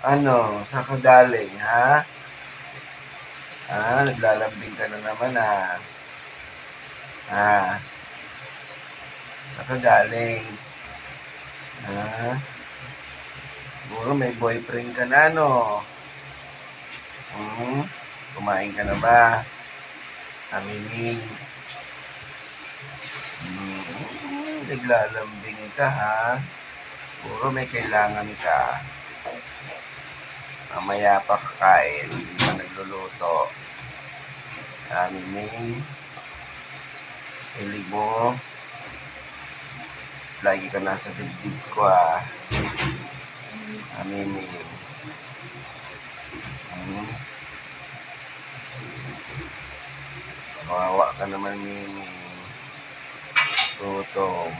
Ano, saan ka galing, ha? Naglalambing ka na naman, Ha? Saan ka galing? Ha? Siguro may boyfriend ka na, no? Kumain ka na ba? Amiming. Naglalambing ka, ha? Siguro may kailangan ka. Mamaya pa kakain, hindi pa nagluluto. Amiming. Hilig mo. Lagi ka nasa dibdib ko, Amiming. Kawawa ka naman, Miming. Gutom.